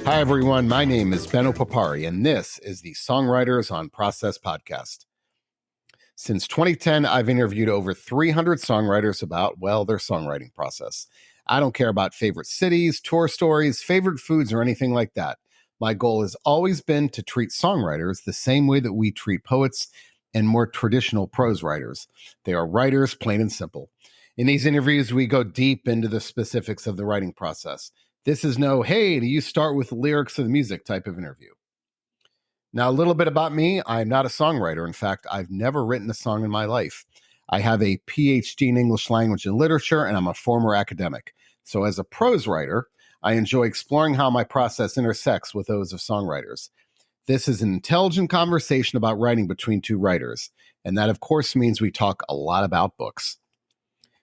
Hi, everyone. My name is Benno Papari, and this is the Songwriters on Process podcast. Since 2010, I've interviewed over 300 songwriters about, well, their songwriting process. I don't care about favorite cities, tour stories, favorite foods, or anything like that. My goal has always been to treat songwriters the same way that we treat poets and more traditional prose writers. They are writers, plain and simple. In these interviews, we go deep into the specifics of the writing process. This is no, hey, do you start with the lyrics of the music type of interview. Now, a little bit about me. I'm not a songwriter. In fact, I've never written a song in my life. I have a PhD in English language and literature, and I'm a former academic. So as a prose writer, I enjoy exploring how my process intersects with those of songwriters. This is an intelligent conversation about writing between two writers, and that, of course, means we talk a lot about books.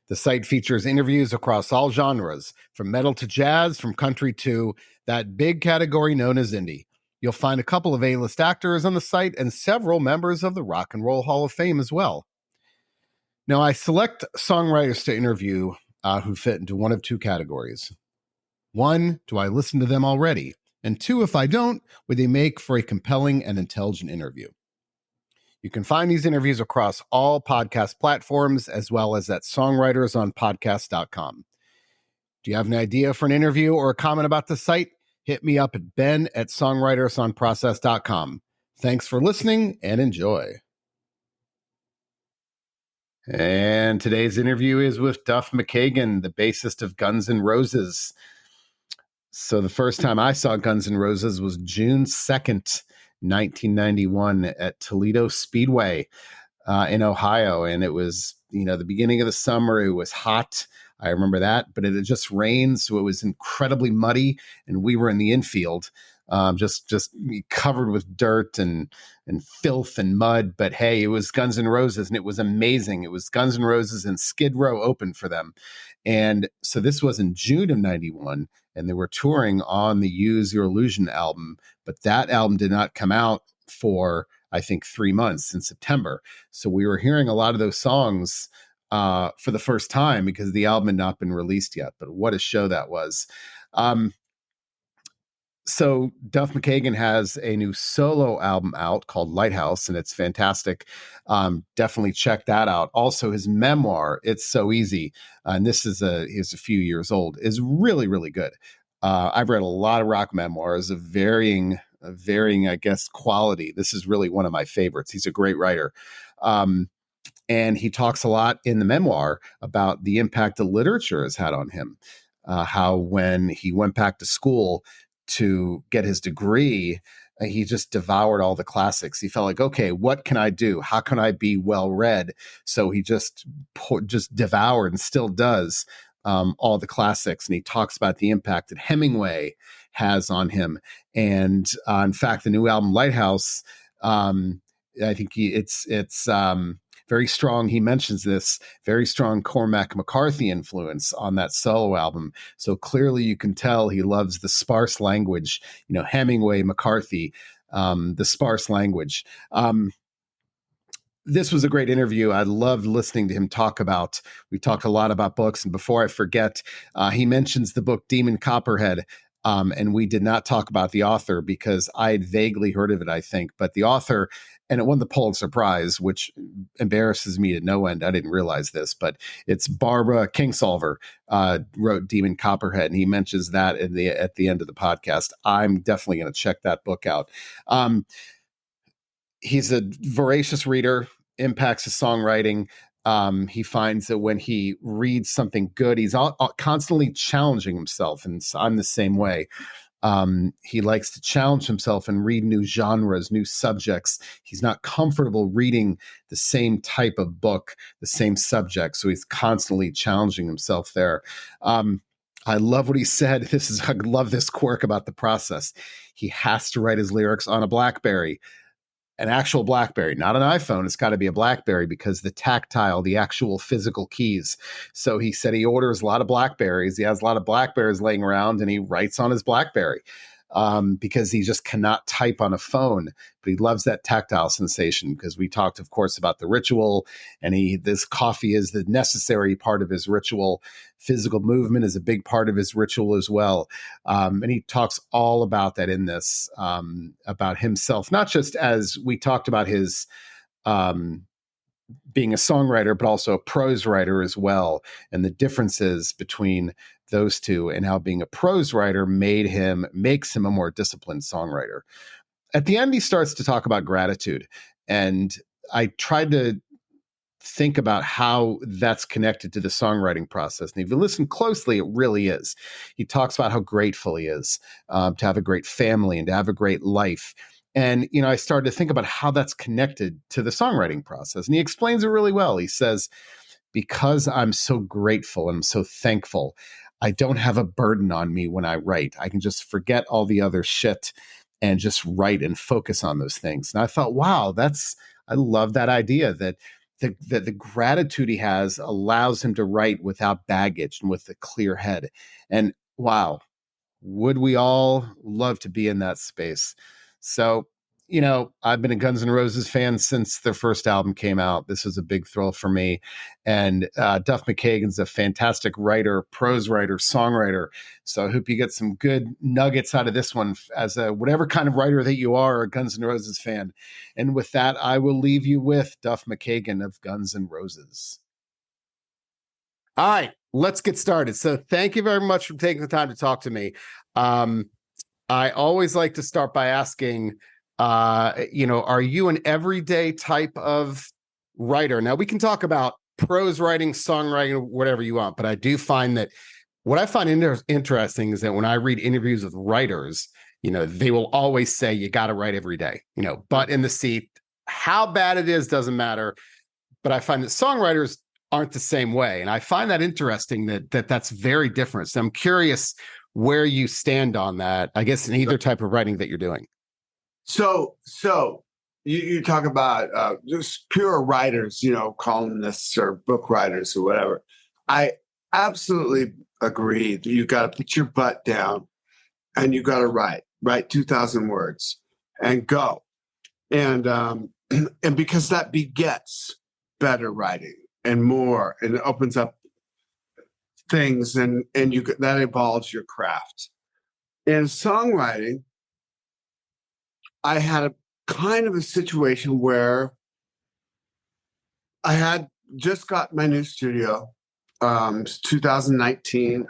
The site features interviews across all genres, from metal to jazz, from country to that big category known as indie. You'll find a couple of A-list actors on the site and several members of the Rock and Roll Hall of Fame as well. Now, I select songwriters to interview who fit into one of two categories. One, do I listen to them already? And two, if I don't, would they make for a compelling and intelligent interview? You can find these interviews across all podcast platforms as well as at songwritersonpodcast.com. Do you have an idea for an interview or a comment about the site? Hit me up at ben@songwritersonprocess.com. Thanks for listening and enjoy. And today's interview is with Duff McKagan, the bassist of Guns N' Roses. So the first time I saw Guns N' Roses was June 2nd, 1991 at Toledo Speedway in Ohio. And it was, the beginning of the summer. It was hot. I remember that, but it had just rained. So it was incredibly muddy. And we were in the infield, just covered with dirt and filth and mud. But hey, it was Guns N' Roses and it was amazing. It was Guns N' Roses and Skid Row opened for them. And so this was in June of 91. And they were touring on the Use Your Illusion album, but that album did not come out for, I think, 3 months in September. So we were hearing a lot of those songs for the first time because the album had not been released yet. But what a show that was. So Duff McKagan has a new solo album out called Lighthouse, and it's fantastic. Definitely check that out. Also, his memoir, It's So Easy, and this is he's a few years old, is really, really good. I've read a lot of rock memoirs of varying, I guess, quality. This is really one of my favorites. He's a great writer. And he talks a lot in the memoir about the impact the literature has had on him. How when he went back to school to get his degree, he just devoured all the classics. He felt like, okay, what can I do? How can I be well read? So he just devoured and still does all the classics. And he talks about the impact that Hemingway has on him. And in fact, the new album Lighthouse, I think it's very strong. He mentions this very strong Cormac McCarthy influence on that solo album. So clearly you can tell he loves the sparse language, Hemingway, McCarthy, the sparse language. This was a great interview. I loved listening to him we talked a lot about books. And before I forget, he mentions the book Demon Copperhead. And we did not talk about the author because I had vaguely heard of it, I think. But the author, and it won the Pulitzer Prize, which embarrasses me to no end. I didn't realize this, but it's Barbara Kingsolver wrote Demon Copperhead, and he mentions that at the end of the podcast. I'm definitely going to check that book out. He's a voracious reader, impacts his songwriting. He finds that when he reads something good, he's constantly challenging himself. And I'm the same way. He likes to challenge himself and read new genres, new subjects. He's not comfortable reading the same type of book, the same subject. So he's constantly challenging himself there. I love what he said. I love this quirk about the process. He has to write his lyrics on a Blackberry. An actual Blackberry, not an iPhone. It's got to be a Blackberry because the actual physical keys. So he said he orders a lot of Blackberries. He has a lot of Blackberries laying around and he writes on his Blackberry. because he just cannot type on a phone, but he loves that tactile sensation because we talked, of course, about the ritual, and this coffee is the necessary part of his ritual. Physical movement is a big part of his ritual as well. And he talks all about that in this, about himself, not just as we talked about his being a songwriter, but also a prose writer as well, and the differences between those two, and how being a prose writer makes him a more disciplined songwriter. At the end, he starts to talk about gratitude, and I tried to think about how that's connected to the songwriting process. And if you listen closely, it really is. He talks about how grateful he is to have a great family and to have a great life. And, I started to think about how that's connected to the songwriting process. And he explains it really well. He says, because I'm so grateful and I'm so thankful, I don't have a burden on me when I write. I can just forget all the other shit and just write and focus on those things. And I thought, wow, I love that idea that the gratitude he has allows him to write without baggage and with a clear head. And wow, would we all love to be in that space? So, I've been a Guns N' Roses fan since their first album came out. This was a big thrill for me. And Duff McKagan's a fantastic writer, prose writer, songwriter. So I hope you get some good nuggets out of this one as whatever kind of writer that you are, a Guns N' Roses fan. And with that, I will leave you with Duff McKagan of Guns N' Roses. All right, let's get started. So thank you very much for taking the time to talk to me. I always like to start by asking, are you an everyday type of writer? Now, we can talk about prose writing, songwriting, whatever you want, but I do find that what I find interesting is that when I read interviews with writers, they will always say you got to write every day, butt in the seat. How bad it is doesn't matter. But I find that songwriters aren't the same way. And I find that interesting that's very different. So I'm curious where you stand on that, I guess, in either type of writing that you're doing. So you talk about just pure writers, columnists or book writers or whatever. I absolutely agree that you got to put your butt down and you got to write 2,000 words and go. And and because that begets better writing and more, and it opens up things and that evolves your craft. In songwriting, I had a kind of a situation where I had just got my new studio, 2019.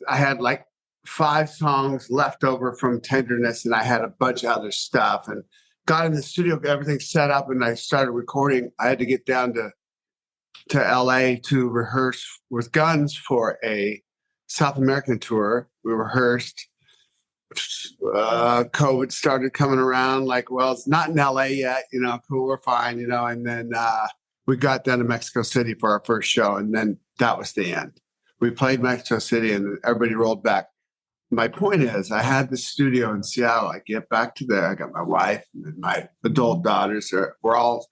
I had like 5 songs left over from Tenderness, and I had a bunch of other stuff, and got in the studio, got everything set up, and I started recording. I had to get down to LA to rehearse with Guns for a South American tour. We rehearsed. COVID started coming around, like, well, it's not in LA yet, cool, we're fine, and then we got down to Mexico City for our first show, and then that was the end. We played Mexico City and everybody rolled back. My point is, I had the studio in Seattle. I get back to there, I got my wife and my adult daughters. We're all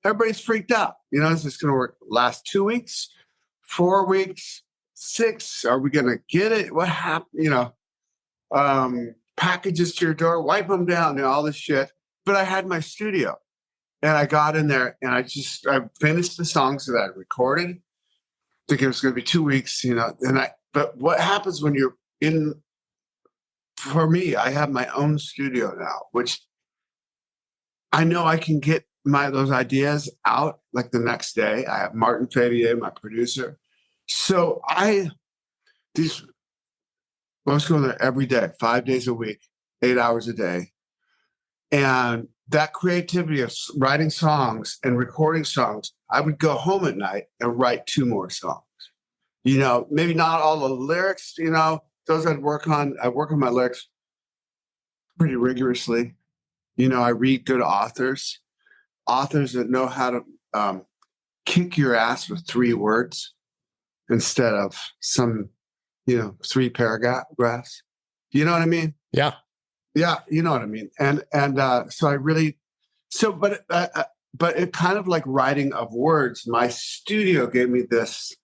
everybody's freaked out. Is this going to work? Last 2 weeks, 4 weeks, 6? Are we going to get it? What happened? Packages to your door, wipe them down, all this shit. But I had my studio, and I got in there, and I finished the songs that I recorded. I think it was going to be 2 weeks, but what happens when you're in? For me, I have my own studio now, which I know I can get those ideas out like the next day. I have Martin Favier, my producer. So I was going there every day, 5 days a week, 8 hours a day. And that creativity of writing songs and recording songs, I would go home at night and write 2 more songs. Maybe not all the lyrics, those I work on my lyrics pretty rigorously. I read good authors that know how to kick your ass with 3 words instead of some 3 paragraphs. You know what I mean? Yeah. Yeah. You know what I mean? And so I really, but it kind of like writing of words, my studio gave me this,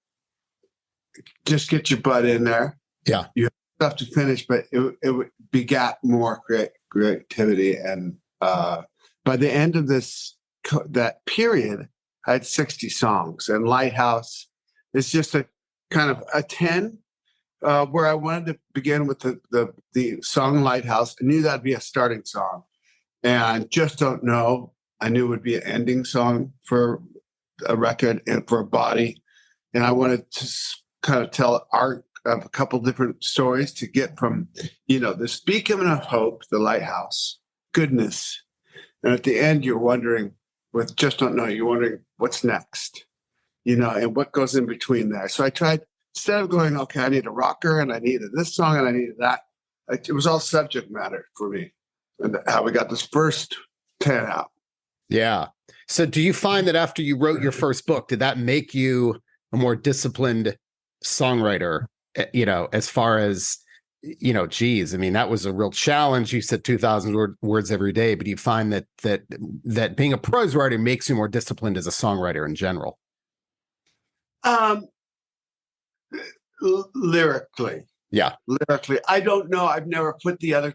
just get your butt in there. Yeah. You have stuff to finish, but it begat more creativity. And by the end of that period, I had 60 songs. And Lighthouse is just a kind of a 10, where I wanted to begin with the song Lighthouse. I knew that'd be a starting song. And Just Don't Know, I knew would be an ending song for a record and for a body. And I wanted to kind of tell an arc of a couple different stories to get from, this beacon of hope, the lighthouse, goodness. And at the end, you're wondering, with Just Don't Know, you're wondering what's next, and what goes in between there. So I tried, instead of going, okay, I need a rocker and I needed this song and I needed that, it was all subject matter for me. And how we got this first 10 out. Yeah. So do you find that after you wrote your first book, did that make you a more disciplined songwriter, as far as, geez, I mean, that was a real challenge. You said 2,000 words every day, but you find that being a prose writer makes you more disciplined as a songwriter in general? Lyrically. Yeah. Lyrically. I don't know. I've never put the other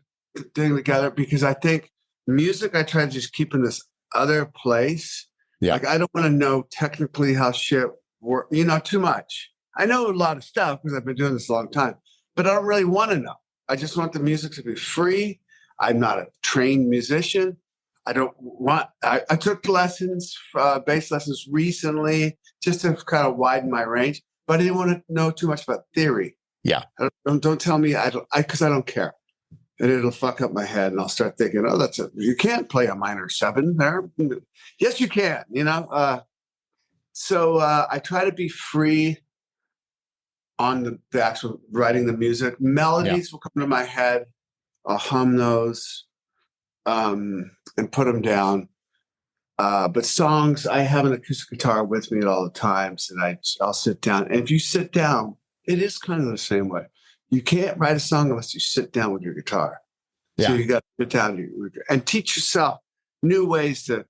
thing together because I think music, I try to just keep in this other place. Yeah. Like, I don't want to know technically how shit works, too much. I know a lot of stuff because I've been doing this a long time, but I don't really want to know. I just want the music to be free. I'm not a trained musician. I took lessons, bass lessons recently, just to kind of widen my range, but I didn't want to know too much about theory. Yeah. Don't tell me because I don't care. And it'll fuck up my head and I'll start thinking, you can't play a minor 7 there. Yes, you can, So I try to be free on the actual writing the music. Melodies will come to my head. I'll hum those and put them down. But songs, I have an acoustic guitar with me at all the times, and I'll sit down. And if you sit down, it is kind of the same way. You can't write a song unless you sit down with your guitar. Yeah. So you got to sit down and teach yourself new ways to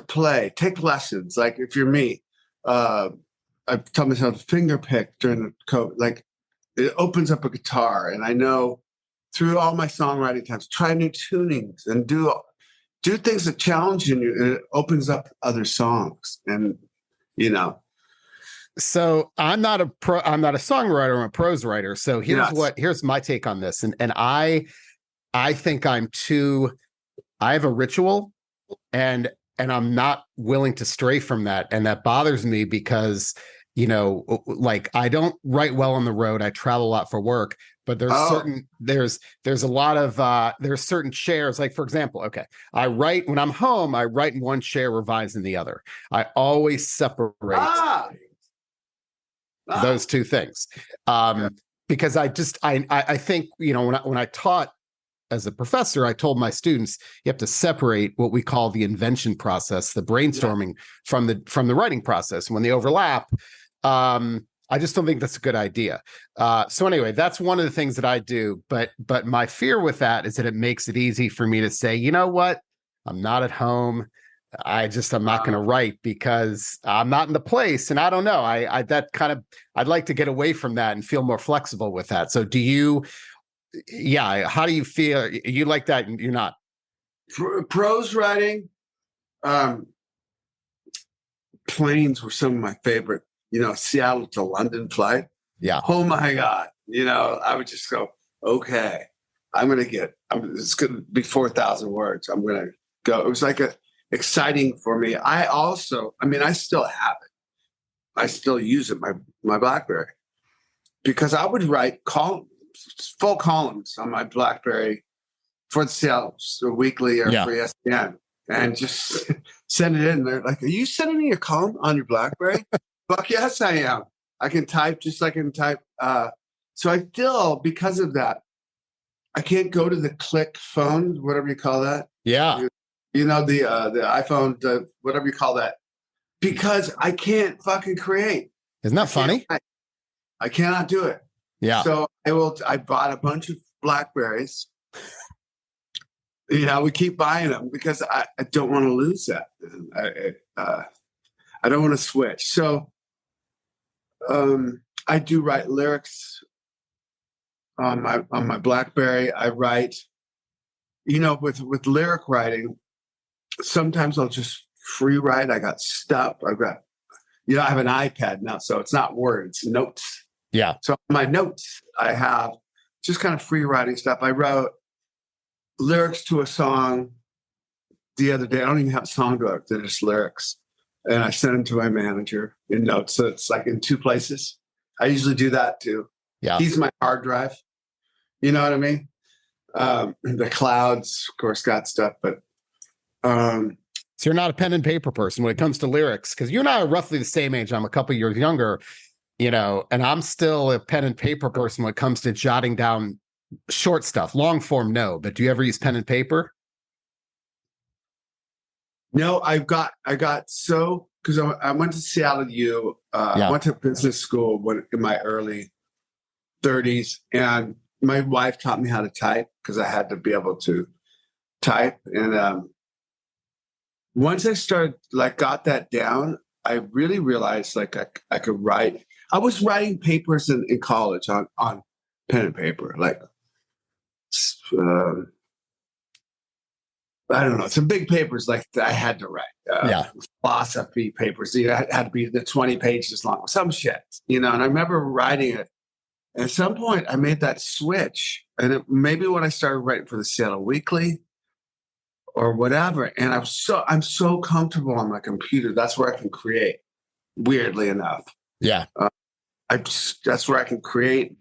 play. Take lessons. Like if you're me, I've taught myself to finger pick during the COVID. Like it opens up a guitar, and I know through all my songwriting times, try new tunings and do things that challenge you, and it opens up other songs. And So I'm not a songwriter. I'm a prose writer. So here's my take on this. And I think I have a ritual, and I'm not willing to stray from that. And that bothers me because, like I don't write well on the road. I travel a lot for work, but there's certain chairs. Like, for example, okay, I write when I'm home, I write in one chair, revise in the other. I always separate those two things. Because I think, when I taught as a professor, I told my students, you have to separate what we call the invention process, the brainstorming from the writing process. And when they overlap, I just don't think that's a good idea. So anyway, that's one of the things that I do. But my fear with that is that it makes it easy for me to say, you know what? I'm not at home. I'm not going to write because I'm not in the place. And I don't know. I'd like to get away from that and feel more flexible with that. So how do you feel? You like that? You're not? Prose writing, planes were some of my favorite, Seattle to London flight. Yeah. Oh my God. I would just go, okay, it's going to be 4,000 words. I'm going to go. It was like exciting for me. I still have it. I still use it, my Blackberry, because I would write full columns on my Blackberry for the Seattle Weekly or for ESPN, and just send it in. They're like, "Are you sending me your column on your Blackberry?" Fuck yes, I am. I can type just like I can type. So I still, because of that, I can't go to the click phone, whatever you call that. Yeah. The iPhone, whatever you call that, because I can't fucking create. Isn't that funny? I cannot do it. Yeah. So I bought a bunch of Blackberries. We keep buying them because I don't want to lose that. I don't want to switch. So I do write lyrics on my Blackberry. I write, with lyric writing. Sometimes I'll just free write. I got stuff. I have an iPad now, so it's not words, notes. Yeah. So my notes, I have just kind of free writing stuff. I wrote lyrics to a song the other day. I don't even have song lyrics; they're just lyrics, and I sent them to my manager in notes. So it's like in 2 places. I usually do that too. Yeah. He's my hard drive. You know what I mean? The clouds, of course, got stuff, but so you're not a pen and paper person when it comes to lyrics, because you and I are roughly the same age. I'm a couple years younger, and I'm still a pen and paper person when it comes to jotting down short stuff. Long form, no. But do you ever use pen and paper? No, I got so, because I went to Seattle U. I went to business school in my early 30s, and my wife taught me how to type because I had to be able to type. And once I started, got that down, I really realized I could write. I was writing papers in college on pen and paper, I don't know, some big papers that I had to write. Philosophy papers. It had to be the 20 pages long, some shit, and I remember writing it. At some point, I made that switch, and maybe when I started writing for the Seattle Weekly or whatever, and I'm so comfortable on my computer. That's where I can create. Weirdly enough, that's where I can create,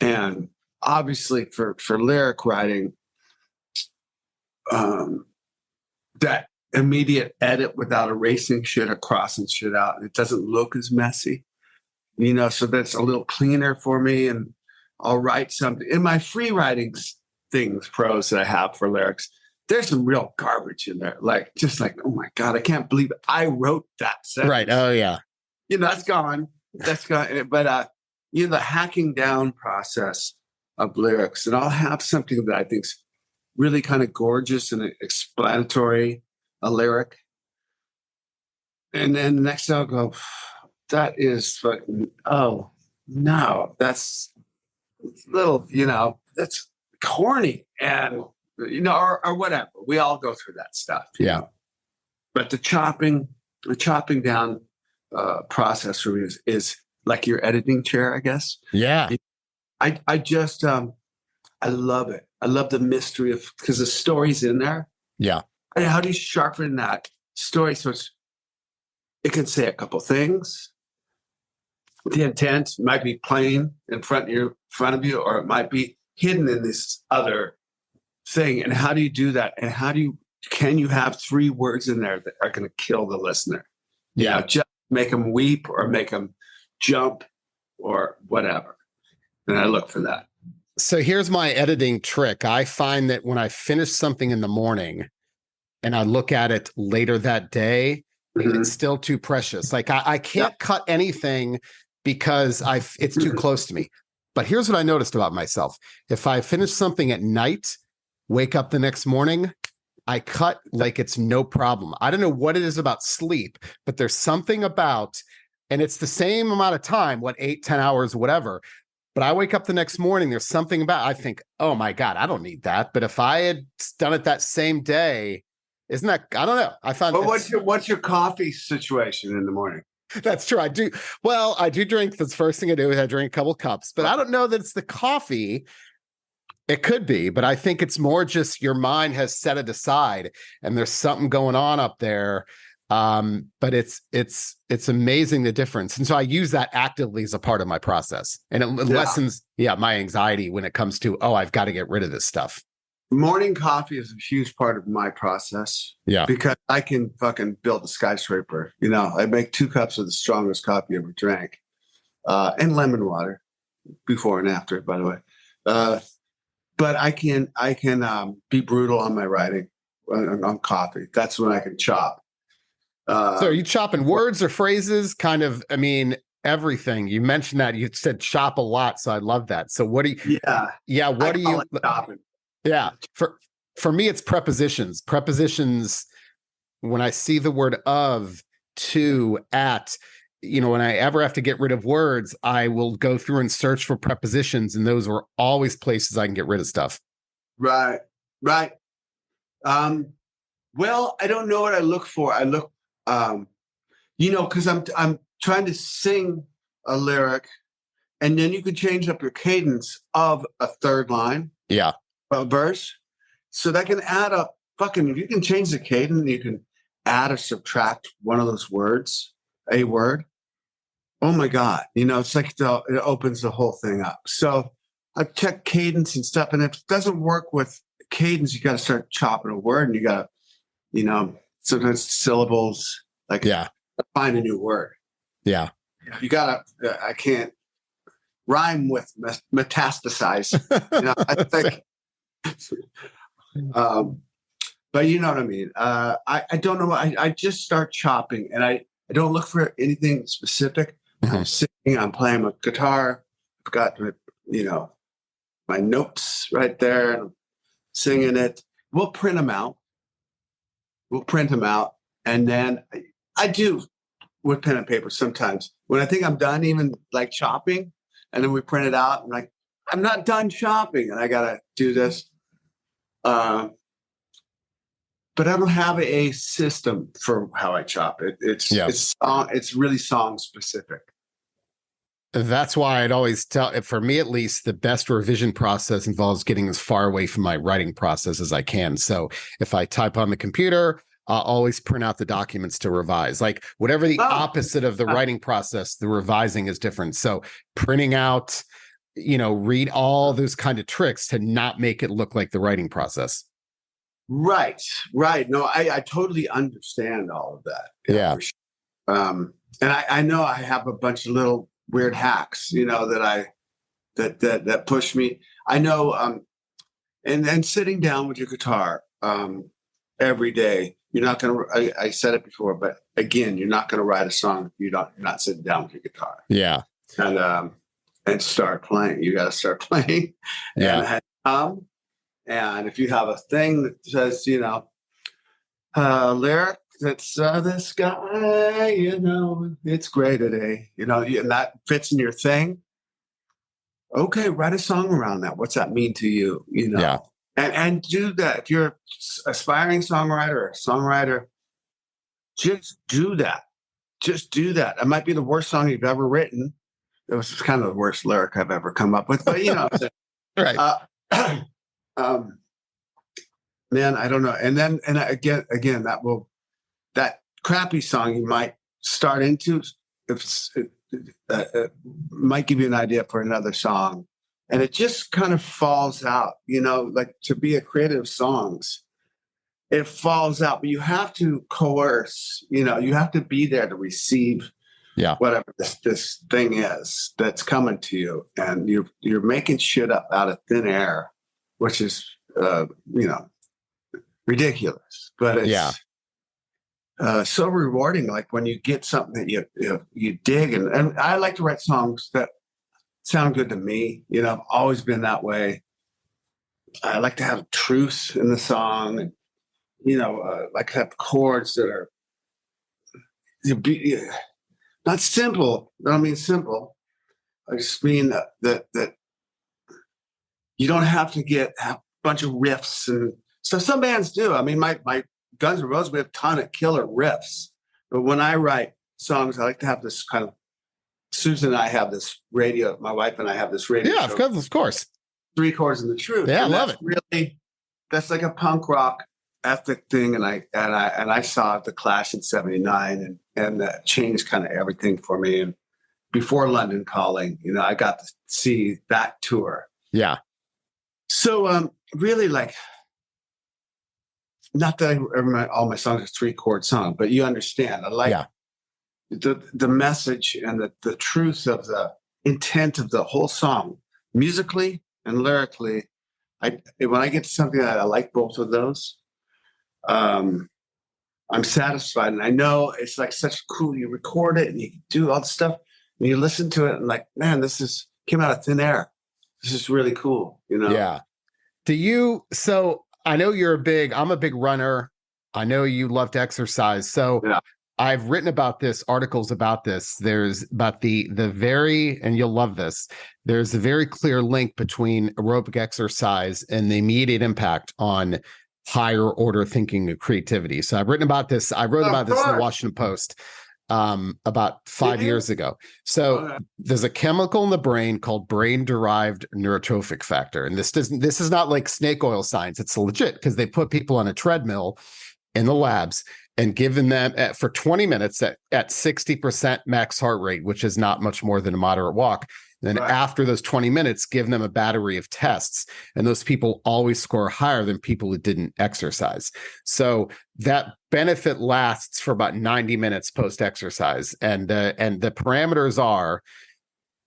and obviously for lyric writing, that immediate edit without erasing shit or crossing shit out, it doesn't look as messy. So that's a little cleaner for me. And I'll write something in my free writing prose that I have for lyrics. There's some real garbage in there. Oh my God, I can't believe it. I wrote that sentence. Right. Oh yeah. That's gone. That's gone. But, the hacking down process of lyrics, and I'll have something that I think's really kind of gorgeous and explanatory, a lyric. And then the next I'll go, that is fucking, oh no, that's little, that's corny, and or whatever. We all go through that stuff. But the chopping down process for me is like your editing chair, I guess. Yeah. I just I love it. I love the mystery of, because the story's in there. Yeah. And how do you sharpen that story so it can say a couple things? The intent might be plain in front of you, or it might be hidden in this other thing. And how do you do that? And can you have 3 words in there that are going to kill the listener? Just make them weep or make them jump or whatever. And I look for that. So here's my editing trick. I find that when I finish something in the morning and I look at it later that day, it's still too precious. I can't cut anything because it's too close to me. But here's what I noticed about myself. If I finish something at night, wake up the next morning, I cut like it's no problem. I don't know what it is about sleep, but there's something about, and it's the same amount of time, 8, 10 hours, whatever. But I wake up the next morning, there's something about, I think, oh my God, I don't need that. But if I had done it that same day, isn't that, I don't know. I found. Well, what's your coffee situation in the morning? That's true. I do drink. That's the first thing I do is I drink a couple cups, but I don't know that it's the coffee. It could be, but I think it's more just your mind has set it aside and there's something going on up there. But it's amazing the difference. And so I use that actively as a part of my process, and it lessens my anxiety when it comes to, I've got to get rid of this stuff. Morning coffee is a huge part of my process. Yeah. Because I can fucking build a skyscraper. I make 2 cups of the strongest coffee I ever drank. And lemon water before and after, by the way. But I can be brutal on my writing on coffee. That's when I can chop. So are you chopping words or phrases? Kind of, everything. You mentioned that. You said chop a lot, so I love that. So what do you? Yeah. What do you? Chopping. Yeah. For me, it's prepositions. Prepositions. When I see the word of, to, at, when I ever have to get rid of words, I will go through and search for prepositions, and those are always places I can get rid of stuff. Right. Well, I don't know what I look for. I look, because I'm trying to sing a lyric, and then you can change up your cadence of a third line, a verse, so that can add up. If you can change the cadence, you can add or subtract one of those words, a word. Oh my God. It's like it opens the whole thing up. So I check cadence and stuff. And if it doesn't work with cadence, you got to start chopping a word, and you got to, sometimes syllables, find a new word. Yeah. You got to, I can't rhyme with metastasize. I think, but you know what I mean? I don't know. I just start chopping, and I don't look for anything specific. Mm-hmm. I'm singing, I'm playing my guitar. I've got, my notes right there, and I'm singing it. We'll print them out. And then I do with pen and paper sometimes. When I think I'm done, even like chopping, and then we print it out, and like, I'm not done chopping, and I got to do this. But I don't have a system for how I chop it. It's really song specific. That's why I'd always tell, for me at least, the best revision process involves getting as far away from my writing process as I can. So if I type on the computer, I'll always print out the documents to revise. Like whatever the opposite of the writing process, the revising is different. So printing out, read all those kind of tricks to not make it look like the writing process. Right. No, I totally understand all of that. Yeah. And I know I have a bunch of little weird hacks, that push me. I know, and sitting down with your guitar every day, you're not going to, I said it before, but again, you're not going to write a song if you're not sitting down with your guitar. Yeah. And start playing. You got to start playing. Yeah. And if you have a thing that says, lyric that's the sky, it's gray today, and that fits in your thing. Okay, write a song around that. What's that mean to you? Yeah. And do that. If you're an aspiring songwriter or a songwriter, just do that. Just do that. It might be the worst song you've ever written. It was kind of the worst lyric I've ever come up with, but right. Man, I don't know. And again, that crappy song you might start into, might give you an idea for another song, and it just kind of falls out. Like to be a creative songs, it falls out. But you have to coerce. You have to be there to receive. Yeah. Whatever this thing is that's coming to you, and you're making shit up out of thin air, which is ridiculous, but it's so rewarding. Like when you get something that you dig, and I like to write songs that sound good to me. I've always been that way. I like to have truth in the song, and like to have chords that are not simple. I don't mean simple. I just mean that you don't have to have a bunch of riffs and stuff. Some bands do. I mean, my Guns N' Roses, we have a ton of killer riffs. But when I write songs, I like to have this kind of, Susan and I have this radio, my wife and I have this radio. Yeah, of course. 3 Chords and the Truth. Yeah, and I love it. Really, that's like a punk rock ethic thing. And I saw The Clash in '79, and that changed kind of everything for me. And before London Calling, I got to see that tour. Yeah. So really, like, not that all my songs are 3-chord songs, but you understand. I like the message and the truth of the intent of the whole song, musically and lyrically. When I get to something that I like both of those, I'm satisfied. And I know it's like such cool. You record it and you do all the stuff, and you listen to it, and like, man, this came out of thin air. This is really cool. Yeah. So I know I'm a big runner. I know you love to exercise. So I've written about this, articles about this. There's about the very, and you'll love this. There's a very clear link between aerobic exercise and the immediate impact on higher order thinking and creativity. So I've written about this. I wrote about this in the Washington Post about 5 years ago. So there's a chemical in the brain called brain-derived neurotrophic factor, and this is not like snake oil science. It's legit because they put people on a treadmill in the labs and given them for 20 minutes at 60% max heart rate, which is not much more than a moderate walk. And then after those 20 minutes, give them a battery of tests. And those people always score higher than people who didn't exercise. So that benefit lasts for about 90 minutes post-exercise. And the parameters are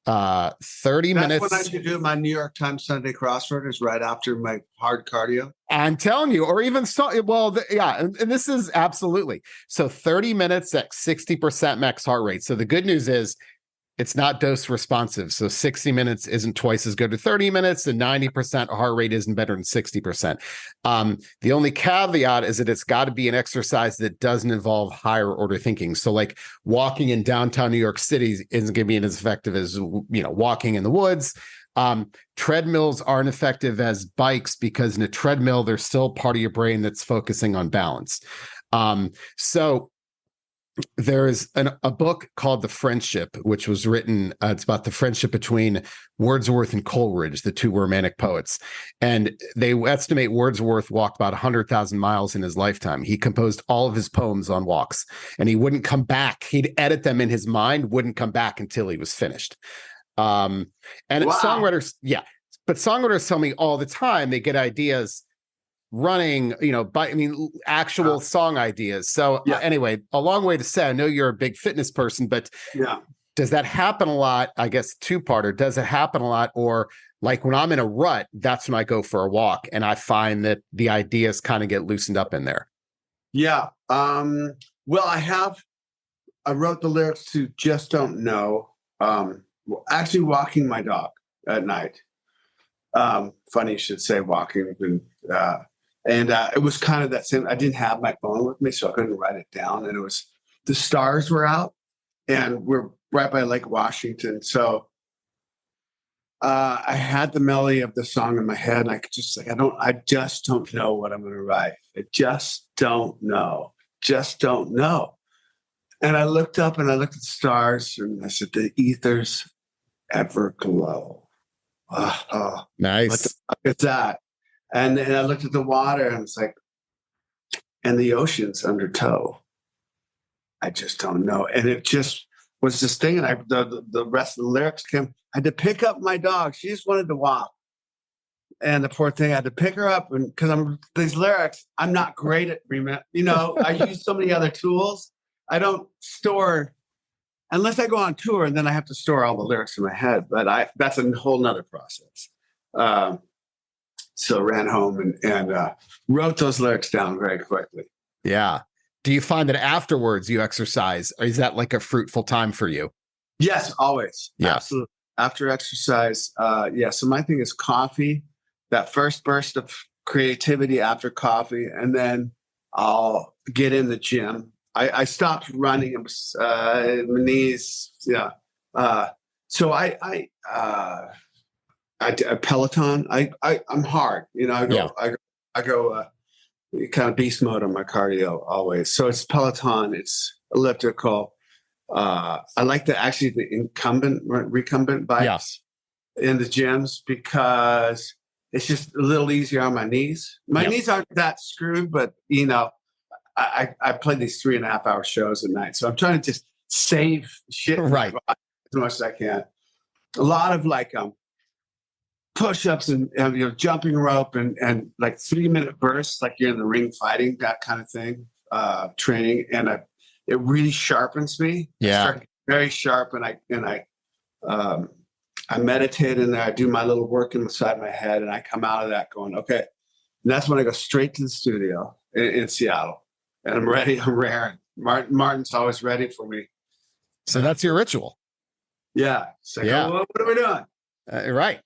30 minutes. That's when I should do my New York Times Sunday crossword, is right after my hard cardio. I'm telling you, or even so, well, yeah, and this is absolutely. So 30 minutes at 60% max heart rate. So the good news is it's not dose responsive. So 60 minutes isn't twice as good as 30 minutes, and 90% heart rate isn't better than 60%. The only caveat is that it's got to be an exercise that doesn't involve higher order thinking. So like walking in downtown New York City isn't going to be as effective as, walking in the woods. Treadmills aren't effective as bikes because in a treadmill, there's still part of your brain that's focusing on balance. So there's a book called The Friendship, which was written, it's about the friendship between Wordsworth and Coleridge, the two Romantic poets. And they estimate Wordsworth walked about 100,000 miles in his lifetime. He composed all of his poems on walks, and he wouldn't come back. He'd edit them in his mind, wouldn't come back until he was finished. Songwriters, but songwriters tell me all the time they get ideas running, actual song ideas. So anyway, a long way to say, I know you're a big fitness person, but does that happen a lot? I guess two-parter. Does it happen a lot? Or like when I'm in a rut, that's when I go for a walk and I find that the ideas kind of get loosened up in there. Yeah. Well, I wrote the lyrics to Just Don't Know. Actually walking my dog at night. Funny you should say walking. And it was kind of that same. I didn't have my phone with me, so I couldn't write it down. And it was, the stars were out, and we're right by Lake Washington. So I had the melody of the song in my head, and I could just like, I just don't know what I'm going to write. I just don't know. Just don't know. And I looked up and I looked at the stars, and I said, the ethers ever glow. Nice. What the fuck is that? And I looked at the water and it's like, and the ocean's under tow. I just don't know. And it just was this thing. And the rest of the lyrics came. I had to pick up my dog. She just wanted to walk. And the poor thing, I had to pick her up. And because these lyrics, I'm not great at I use so many other tools. I don't store, unless I go on tour, and then I have to store all the lyrics in my head. But that's a whole nother process. So ran home and wrote those lyrics down very quickly. Yeah. Do you find that afterwards you exercise? Or is that like a fruitful time for you? Yes, always. Yeah. Absolutely. After exercise, So my thing is coffee, that first burst of creativity after coffee, and then I'll get in the gym. I stopped running. It was my knees. Yeah. So I Peloton. I'm hard. I go kind of beast mode on my cardio always. So it's Peloton. It's elliptical. I like the recumbent bikes in the gyms because it's just a little easier on my knees. My knees aren't that screwed, but I play these 3.5 hour shows at night, so I'm trying to just save shit right as much as I can. A lot of like push-ups and jumping rope and like 3-minute bursts, like you're in the ring fighting, that kind of thing. Training, and it really sharpens me. Yeah, I start very sharp, and I meditate in there. I do my little work inside my head, and I come out of that going, okay. And that's when I go straight to the studio in Seattle, and I'm ready. I'm raring. Martin's always ready for me. So that's your ritual. Yeah. It's like, oh, what are we doing? Right.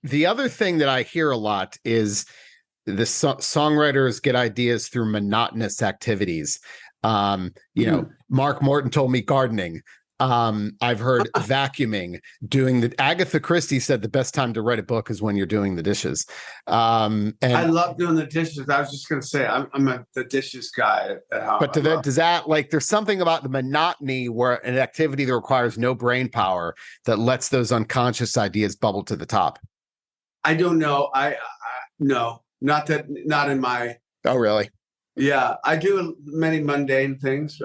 The other thing that I hear a lot is the songwriters get ideas through monotonous activities. You know, Mark Morton told me gardening. I've heard vacuuming, doing the Agatha Christie said the best time to write a book is when you're doing the dishes. And I love doing the dishes. I was just going to say, I'm the dishes guy at home. But does that, like, there's something about the monotony where an activity that requires no brain power that lets those unconscious ideas bubble to the top? I don't know. No, not in my. Oh, really? Yeah, I do many mundane things.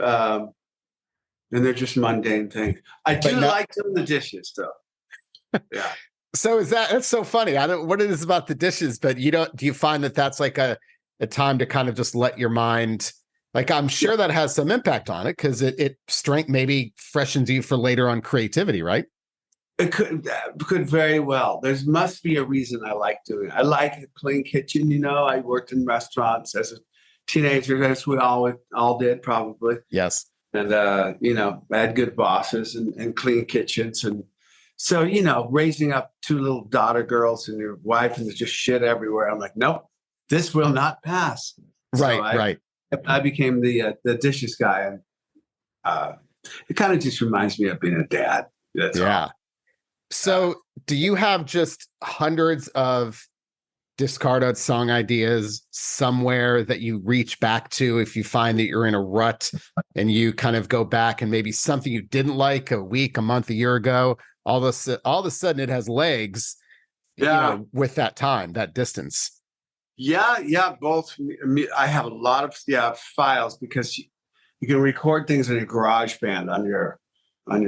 And they're just mundane things. I do like doing the dishes, though. Yeah. So that's so funny. I don't what it is about the dishes, but do you find that that's like a time to kind of just let your mind, like, I'm sure that has some impact on it because it strength maybe freshens you for later on creativity, right? It could very well. There must be a reason I like doing it. I like a clean kitchen. You know, I worked in restaurants as a teenager, as we all did probably. Yes. And, you know, I had good bosses and clean kitchens. And so, you know, raising up two little daughter girls and your wife and there's just shit everywhere. I'm like, nope, this will not pass. Right, so I became the dishes guy. And it kind of just reminds me of being a dad. That's all. So do you have just hundreds of discarded song ideas somewhere that you reach back to if you find that you're in a rut and you kind of go back and maybe something you didn't like a week, a month, a year ago, all of a sudden it has legs, you know, with that time, that distance? Yeah, both. I have a lot of files because you can record things in your GarageBand on your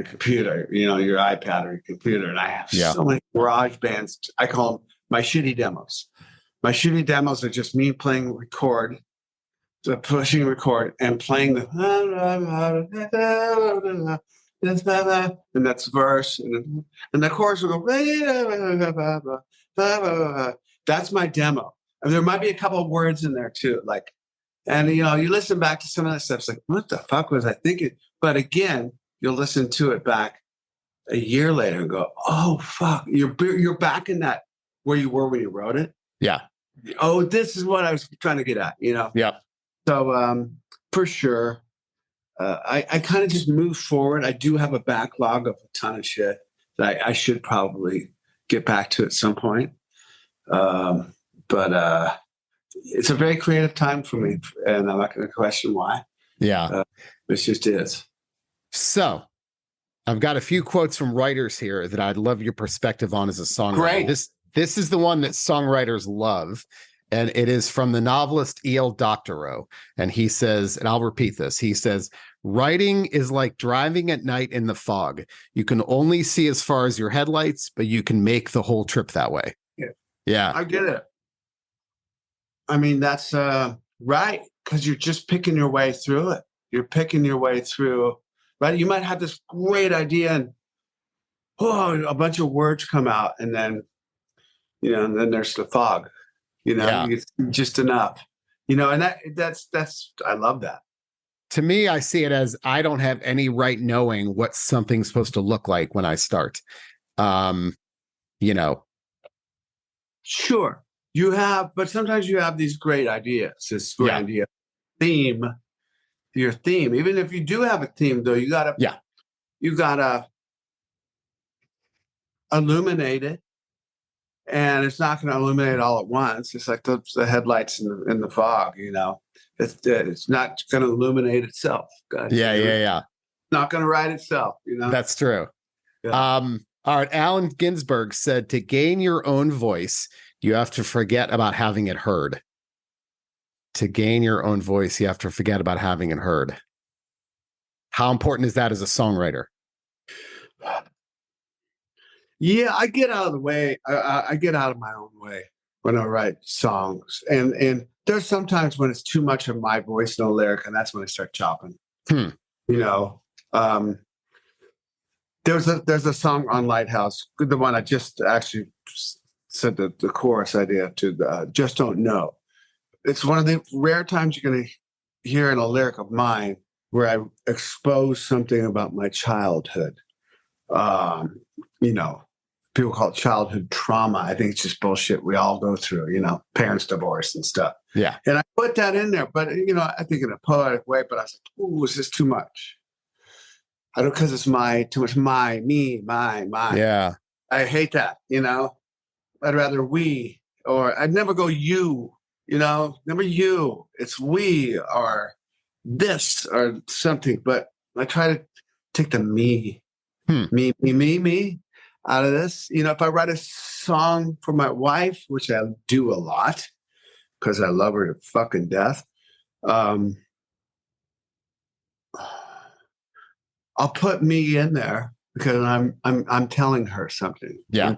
computer, you know, your iPad or your computer. And I have so many GarageBands. I call them my shitty demos. My shitty demos are just me playing record, so pushing record and playing the and that's verse and the chorus will go. That's my demo. And there might be a couple of words in there too, like, and you know, you listen back to some of that stuff. It's like, what the fuck was I thinking? But again, you'll listen to it back a year later and go, oh fuck, you're back in that where you were when you wrote it. Yeah. Oh, this is what I was trying to get at, you know? Yeah. So for sure, I kind of just move forward. I do have a backlog of a ton of shit that I should probably get back to at some point. But it's a very creative time for me, and I'm not going to question why. Yeah. It just is. So I've got a few quotes from writers here that I'd love your perspective on as a songwriter. Great. This is the one that songwriters love, and it is from the novelist E.L. Doctorow. And he says, and I'll repeat this, he says, writing is like driving at night in the fog. You can only see as far as your headlights, but you can make the whole trip that way. Yeah. I get it. I mean, that's right, because you're just picking your way through it. You're picking your way through, right? You might have this great idea and a bunch of words come out, and then, you know, and then there's the fog, you know, it's just enough, you know, and that's, I love that. To me, I see it as I don't have any right knowing what something's supposed to look like when I start. You know. Sure. You have, but sometimes you have these great ideas, this great idea, theme, your theme. Even if you do have a theme, though, you gotta illuminate it, and it's not going to illuminate all at once. It's like the headlights in the fog, you know. It's not going to illuminate itself. Yeah. Not going to write itself, you know. That's true. Yeah. All right. Allen Ginsberg said, to gain your own voice, you have to forget about having it heard. To gain your own voice, you have to forget about having it heard. How important is that as a songwriter? Yeah, I get out of the way. I get out of my own way when I write songs. And there's sometimes when it's too much of my voice, no lyric, and that's when I start chopping. You know, there's a song on Lighthouse, the one I just actually said the chorus idea to, Just Don't Know. It's one of the rare times you're going to hear in a lyric of mine where I expose something about my childhood. You know, people call it childhood trauma. I think it's just bullshit we all go through, parents divorce and stuff. Yeah. And I put that in there, but I think in a poetic way, but I was like, ooh, is this too much? I don't, because it's too much me, mine. Yeah. I hate that, I'd rather we, or I'd never go you, never you. It's we or this or something. But I try to take the me out of this. If I write a song for my wife, which I do a lot because I love her to fucking death, I'll put me in there because I'm telling her something. Yeah.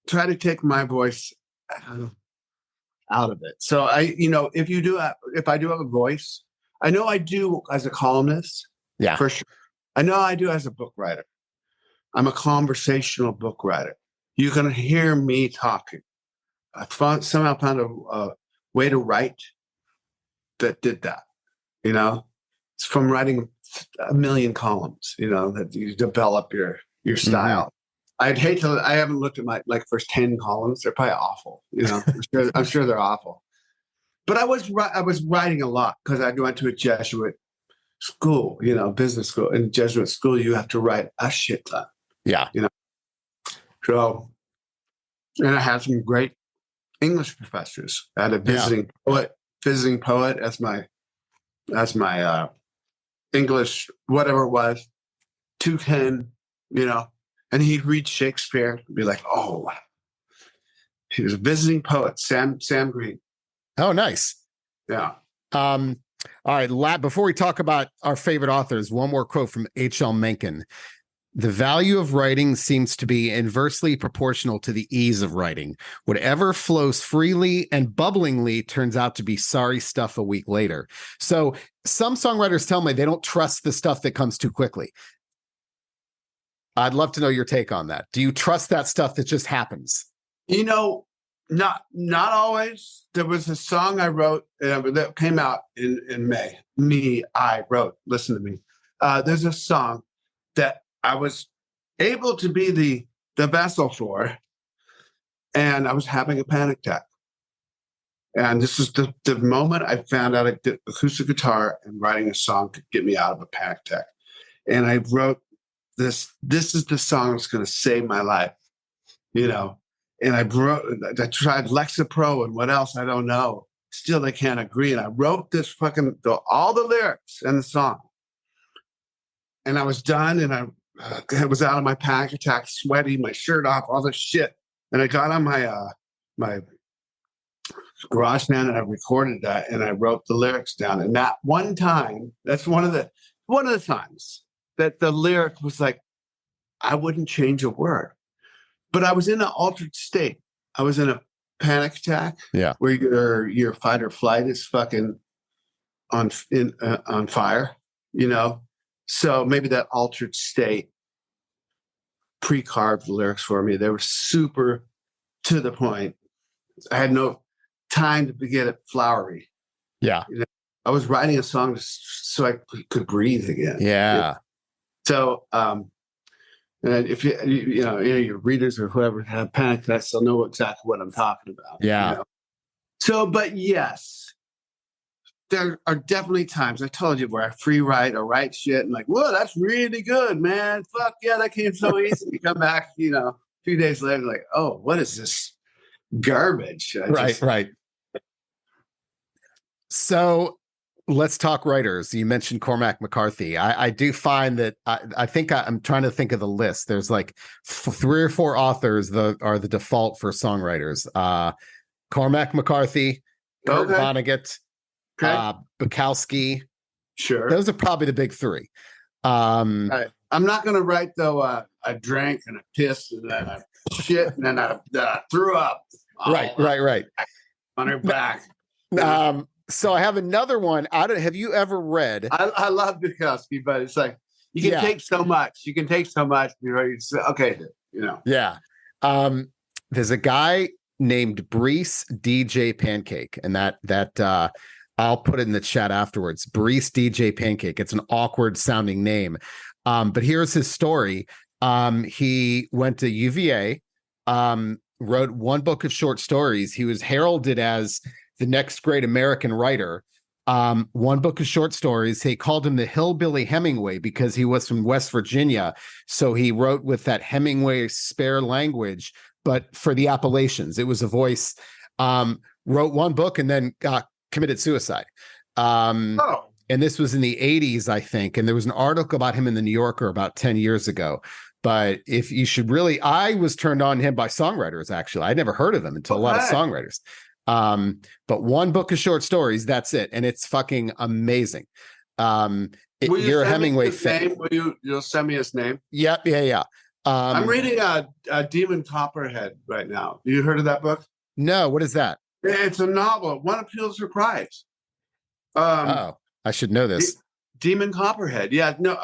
Try to take my voice out of it. So if I do have a voice, I know I do as a columnist. Yeah, for sure. I know I do as a book writer. I'm a conversational book writer. You're going to hear me talking. Somehow found a way to write that did that. It's from writing a million columns, that you develop your style. Mm-hmm. I haven't looked at my first 10 columns. They're probably awful. I'm sure they're awful. But I was writing a lot because I went to a Jesuit school, business school. In Jesuit school, you have to write a shit ton. Yeah. So, and I had some great English professors. I had a visiting poet as my English, whatever it was, 210, and he'd read Shakespeare and be like, oh, he was a visiting poet, Sam Green. Oh, nice. Yeah. All right. Before we talk about our favorite authors, one more quote from H.L. Mencken. The value of writing seems to be inversely proportional to the ease of writing. Whatever flows freely and bubblingly turns out to be sorry stuff a week later. So some songwriters tell me they don't trust the stuff that comes too quickly. I'd love to know your take on that. Do you trust that stuff that just happens? Not always. There was a song I wrote that came out in May. I wrote. Listen to me. There's a song that I was able to be the vessel for, and I was having a panic attack. And this is the moment I found out I did acoustic guitar and writing a song could get me out of a panic attack. And I wrote this. This is the song that's going to save my life, And I tried Lexapro and what else I don't know. Still, they can't agree. And I wrote this all the lyrics and the song. And I was done, and I was out of my panic attack, sweaty, my shirt off, all this shit. And I got on my garage band and I recorded that, and I wrote the lyrics down. And that one time, that's one of the times that the lyric was like, I wouldn't change a word. But I was in an altered state. I was in a panic attack, where your fight or flight is fucking on fire, So maybe that altered state pre-carved the lyrics for me. They were super to the point. I had no time to get it flowery. Yeah, I was writing a song so I could breathe again. Yeah. So, and if your readers or whoever have panic attacks, they'll know exactly what I'm talking about. Yeah. So, but yes, there are definitely times I told you where I free write or write shit and like, whoa, that's really good, man. Fuck yeah, that came so easy. You come back, a few days later, like, oh, what is this garbage? Right. So let's talk writers. You mentioned Cormac McCarthy. I do find that I think I'm trying to think of the list. There's like 3 or 4 authors that are the default for songwriters. Cormac McCarthy, Kurt Vonnegut, Bukowski. Sure. Those are probably the big 3. I'm not going to write, though, I drank and I pissed and then I shit and then I threw up. Right. On her back. So I have another one. Have you ever read? I love Bukowski, but it's like you can take so much. You can take so much. Okay, Yeah. There's a guy named Brees DJ Pancake, and that I'll put it in the chat afterwards. Brees DJ Pancake. It's an awkward sounding name. But here's his story. He went to UVA, wrote one book of short stories. He was heralded as the next great American writer. One book of short stories. He called him the Hillbilly Hemingway because he was from West Virginia. So he wrote with that Hemingway spare language, but for the Appalachians. It was a voice. Wrote one book and then committed suicide. And this was in the 80s, I think. And there was an article about him in the New Yorker about 10 years ago. But if you should really, I was turned on him by songwriters, actually. I'd never heard of him until a lot of songwriters. But one book of short stories, that's it. And it's fucking amazing. You're a Hemingway fan. You'll send me his name? Yeah. I'm reading a Demon Copperhead right now. You heard of that book? No, what is that? It's a novel. It won a Pulitzer Prize. I should know this. Demon Copperhead. Yeah, no,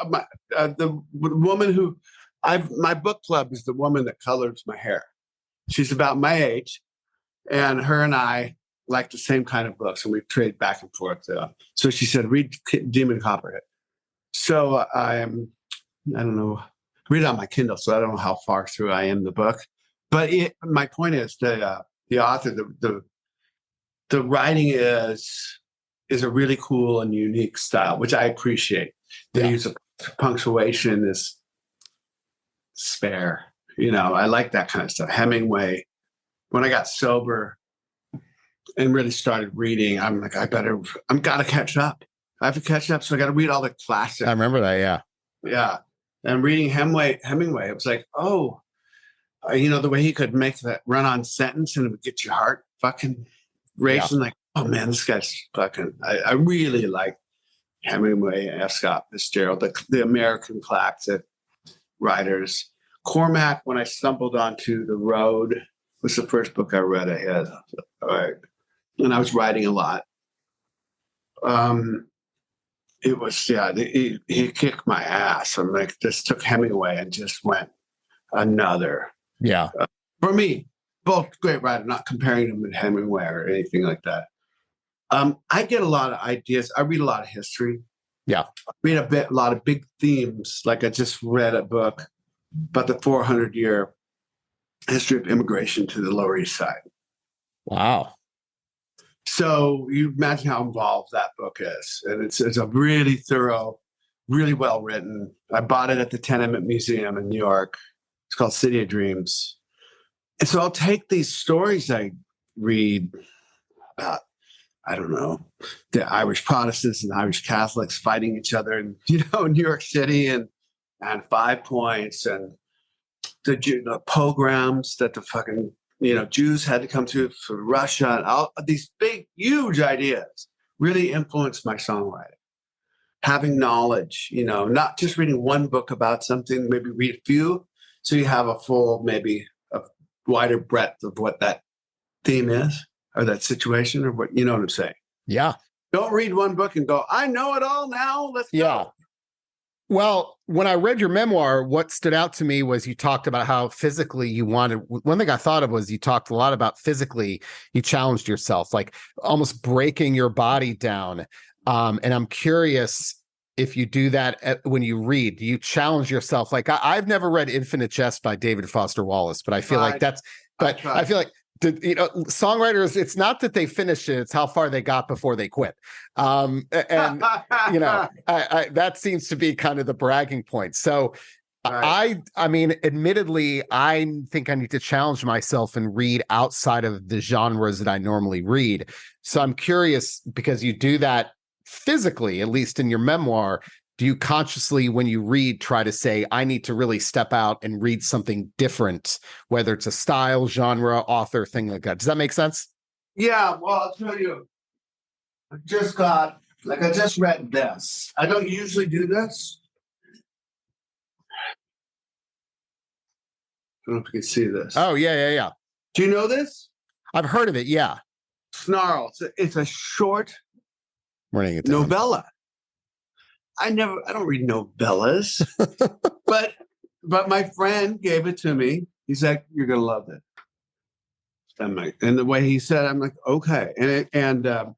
the woman who my book club is the woman that colors my hair. She's about my age, and her and I like the same kind of books, and we trade back and forth. So she said, read Demon Copperhead. So I don't know, read it on my Kindle, so I don't know how far through I am the book. But my point is that the author, the writing is a really cool and unique style, which I appreciate. The use of punctuation is spare. I like that kind of stuff. Hemingway, when I got sober and really started reading, I'm like, I've got to catch up. I have to catch up. So I got to read all the classics. I remember that. Yeah. Yeah. And reading Hemingway, it was like, the way he could make that run-on sentence and it would get your heart fucking racing. Like, oh man, this guy's fucking, I really like Hemingway, F. Scott Fitzgerald, the American classic writers. Cormac, when I stumbled onto The Road, was the first book I read of his. And I was writing a lot. It was, he kicked my ass. I'm like, just took Hemingway and just went another. Yeah. For me, both great writers, not comparing them to Hemingway or anything like that. I get a lot of ideas. I read a lot of history. Yeah. I read a lot of big themes. Like I just read a book about the 400-year history of immigration to the Lower East Side. Wow. So you imagine how involved that book is. And it's a really thorough, really well written. I bought it at the Tenement Museum in New York. It's called City of Dreams. And so I'll take these stories I read about, I don't know, the Irish Protestants and Irish Catholics fighting each other in, New York City and 5 Points and the pogroms that the fucking, Jews had to come to for Russia. And all these big, huge ideas really influenced my songwriting. Having knowledge, not just reading one book about something, maybe read a few, so you have a full, maybe a wider breadth of what that theme is or that situation or what, you know what I'm saying? Yeah. Don't read one book and go, I know it all now. Let's go. Well, when I read your memoir, what stood out to me was you talked about how physically you wanted. One thing I thought of was you talked a lot about physically, you challenged yourself, like almost breaking your body down. And I'm curious if you do that when you read, do you challenge yourself? Like I've never read Infinite Jest by David Foster Wallace, but I feel like I feel like, songwriters, it's not that they finish it, it's how far they got before they quit. That seems to be kind of the bragging point. So right. I mean, admittedly, I think I need to challenge myself and read outside of the genres that I normally read. So I'm curious, because you do that physically, at least in your memoir, do you consciously, when you read, try to say, I need to really step out and read something different, whether it's a style, genre, author, thing like that? Does that make sense? Yeah, well, I'll tell you, I just read this. I don't usually do this. I don't know if you can see this. Oh, yeah. Do you know this? I've heard of it, yeah. Snarl. It's a short novella. I don't read novellas, but my friend gave it to me. He's like, you're going to love it. And the way he said, I'm like, okay. And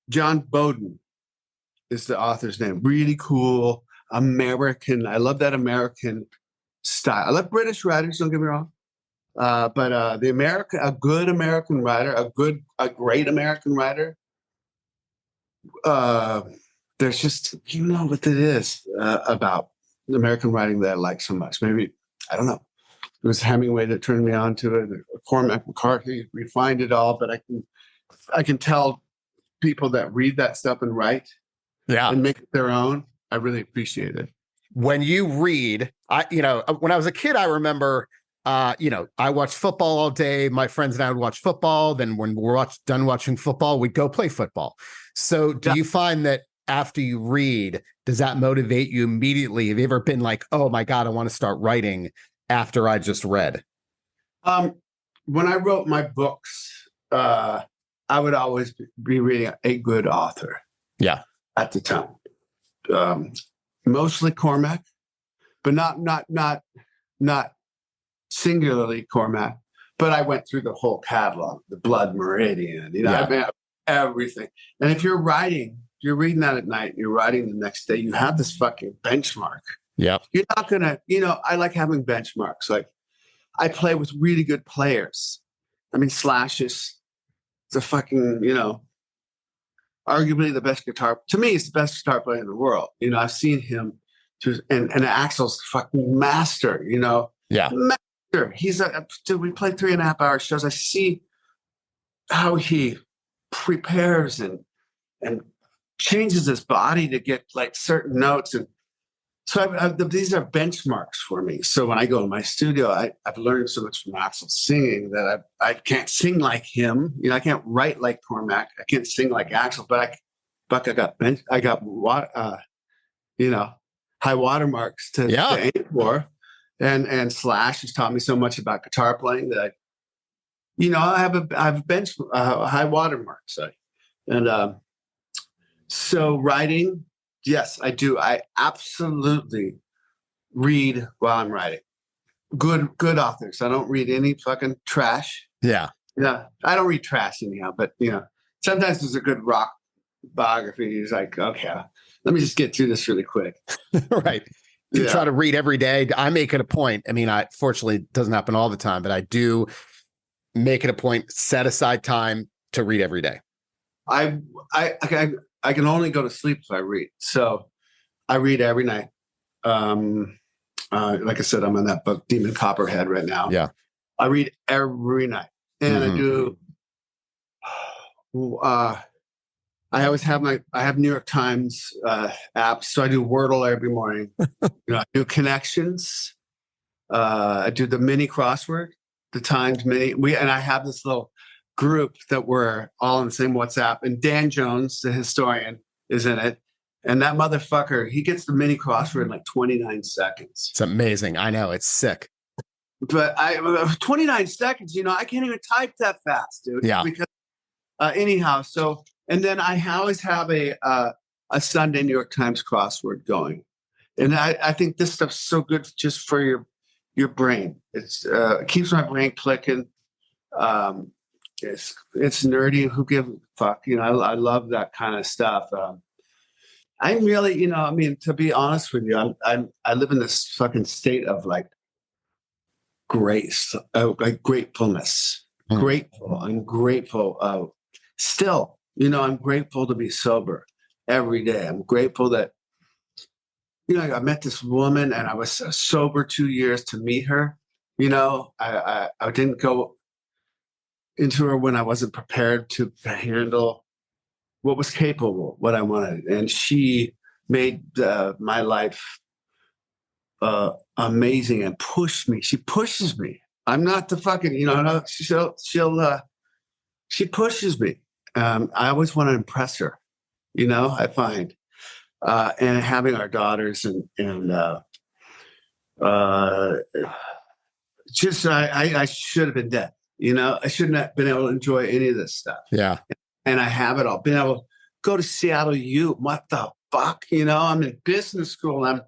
John Bowden is the author's name. Really cool. American. I love that American style. I love British writers. Don't get me wrong. But a good American writer, a great American writer. There's just, you know what it is about American writing that I like so much. Maybe, I don't know. It was Hemingway that turned me on to it. Cormac McCarthy refined it all, but I can tell people that read that stuff and write and make it their own. I really appreciate it. When you read, when I was a kid, I remember, I watched football all day. My friends and I would watch football. Then when we're done watching football, we'd go play football. So do you find that after you read, does that motivate you immediately? Have you ever been like, oh my God, I want to start writing after I just read? When I wrote my books, I would always be reading a good author. Yeah. At the time. Mostly Cormac, but not singularly Cormac, but I went through the whole catalog, the Blood Meridian, I mean, everything. And if you're reading that at night, you're writing the next day, you have this fucking benchmark. Yeah. You're not gonna, I like having benchmarks. Like I play with really good players. I mean, Slash is a fucking, arguably the best guitar. To me, he's the best guitar player in the world. I've seen him and Axel's fucking master, Yeah. Master. We played 3.5 hour shows. I see how he prepares and changes his body to get like certain notes. And so these are benchmarks for me. So when I go to my studio, I've learned so much from Axel singing that I can't sing like him. I can't write like Cormac. I can't sing like Axel, but I got high watermarks to aim for. And Slash has taught me so much about guitar playing that I have a bench high watermark. So writing. Yes, I do. I absolutely read while I'm writing. Good authors. I don't read any fucking trash. Yeah. Yeah. I don't read trash anyhow, but sometimes there's a good rock biography. It's like, okay, let me just get through this really quick. Right. You try to read every day. I make it a point. I mean, fortunately it doesn't happen all the time, but I do make it a point, set aside time to read every day. I can only go to sleep if I read. So I read every night. Like I said, I'm on that book, Demon Copperhead, right now. Yeah. I read every night. And I do. I always have I have New York Times apps. So I do Wordle every morning. I do Connections. I do the mini crossword, the Times mini. And I have this little group that we're all in the same WhatsApp, and Dan Jones, the historian, is in it. And that motherfucker, he gets the mini crossword in like 29 seconds. It's amazing. I know, it's sick. But 29 seconds, I can't even type that fast, dude. Yeah. Because anyhow, so, and then I always have a Sunday New York Times crossword going. And I think this stuff's so good just for your brain. It keeps my brain clicking. It's nerdy. Who gives a fuck? I love that kind of stuff. I'm really, to be honest with you, I live in this fucking state of like grace, like gratefulness. Grateful. I'm grateful. Still, I'm grateful to be sober every day. I'm grateful that, I met this woman and I was sober 2 years to meet her. I didn't go into her when I wasn't prepared to handle what was capable, what I wanted. And she made my life amazing and pushed me. She pushes me. I'm not the fucking, she pushes me. I always want to impress her, I find. And having our daughters and just, I should have been dead. I shouldn't have been able to enjoy any of this stuff. Yeah. And I have it all. Been able to go to Seattle U. What the fuck? I'm in business school and I'm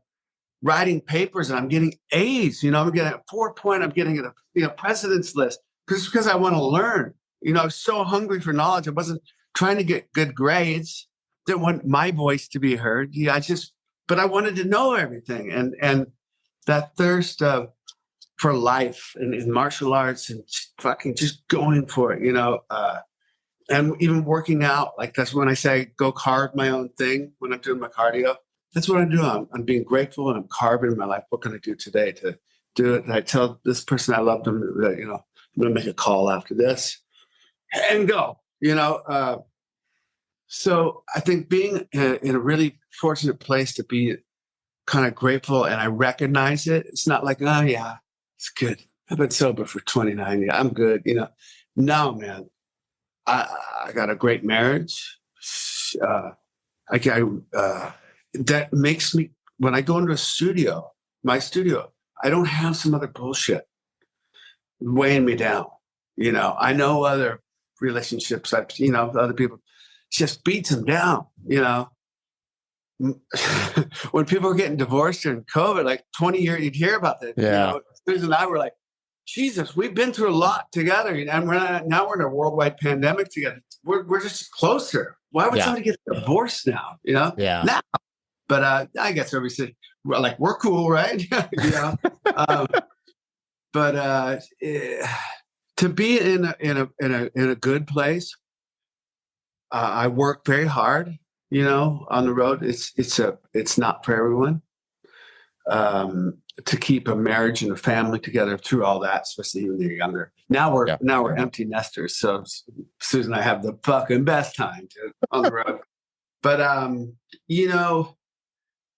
writing papers and I'm getting A's. I'm getting a 4-point. I'm getting a president's list just because I want to learn. I was so hungry for knowledge. I wasn't trying to get good grades. Didn't want my voice to be heard. I just but I wanted to know everything. And that thirst for life and in martial arts and fucking just going for it, and even working out. Like that's when I say go carve my own thing when I'm doing my cardio. That's what I'm doing. I'm being grateful and I'm carving my life. What can I do today to do it? And I tell this person I love them that, I'm going to make a call after this and go, So I think being in a really fortunate place to be kind of grateful, and I recognize it. It's not like, oh yeah, it's good. I've been sober for 29 years. I'm good. No, man, I got a great marriage. That makes me, when I go into my studio, I don't have some other bullshit weighing me down. I know other relationships, other people, just beats them down, when people were getting divorced during COVID, like 20 years, you'd hear about that. Yeah. Susan and I were like, Jesus, we've been through a lot together, and now we're in a worldwide pandemic together. We're just closer. Why would somebody get divorced now? Yeah. Now, but I guess everybody said, well, like we're cool, right? But to be in a good place, I work very hard. On the road, it's not for everyone. To keep a marriage and a family together through all that, especially when they're younger. Now we're empty nesters, so Susan and I have the fucking best time on the road. But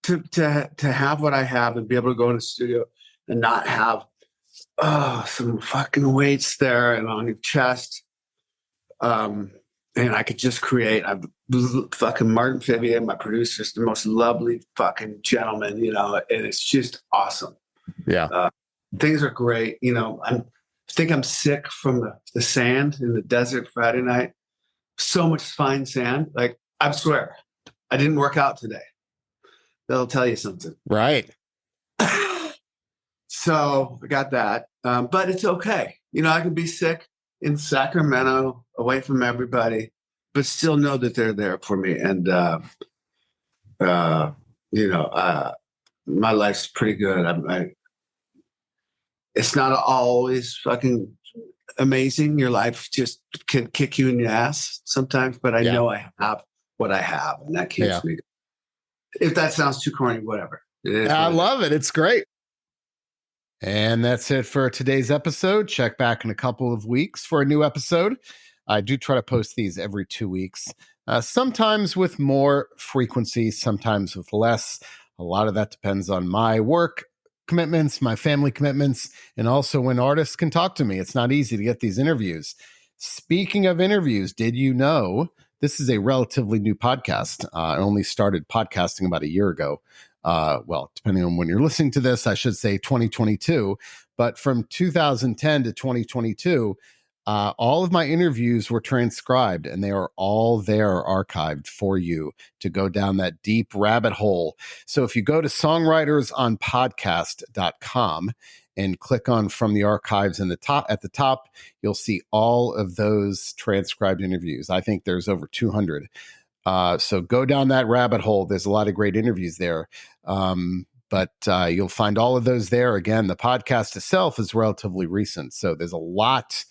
to have what I have and be able to go in the studio and not have some fucking weights there and on your chest, and I could just create. I'm fucking Martin Fivier, my producer, is the most lovely fucking gentleman, and it's just awesome. Yeah. Things are great. I think I'm sick from the sand in the desert Friday night. So much fine sand. Like, I swear, I didn't work out today. That'll tell you something. Right. So I got that. But it's okay. I can be sick in Sacramento, away from everybody, but still know that they're there for me. And, my life's pretty good. It's not always fucking amazing. Your life just can kick you in the ass sometimes, but I know I have what I have, and that keeps me. If that sounds too corny, whatever. I love it. It's great. And that's it for today's episode. Check back in a couple of weeks for a new episode. I do try to post these every 2 weeks, sometimes with more frequency, sometimes with less. A lot of that depends on my work commitments, my family commitments, and also when artists can talk to me. It's not easy to get these interviews. Speaking of interviews, did you know this is a relatively new podcast? I only started podcasting about a year ago. Well, depending on when you're listening to this, I should say 2022. But from 2010 to 2022, all of my interviews were transcribed, and they are all there archived for you to go down that deep rabbit hole. So if you go to songwritersonpodcast.com and click on from the archives at the top, you'll see all of those transcribed interviews. I think there's over 200. So go down that rabbit hole. There's a lot of great interviews there. But you'll find all of those there. Again, the podcast itself is relatively recent. So there's a lot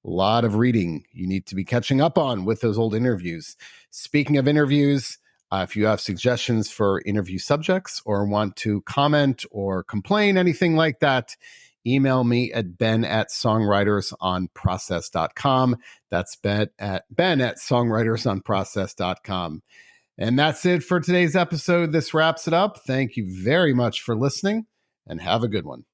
of reading you need to be catching up on with those old interviews. Speaking of interviews, if you have suggestions for interview subjects or want to comment or complain, anything like that, email me at ben@songwritersonprocess.com. That's ben@songwritersonprocess.com. And that's it for today's episode. This wraps it up. Thank you very much for listening, and have a good one.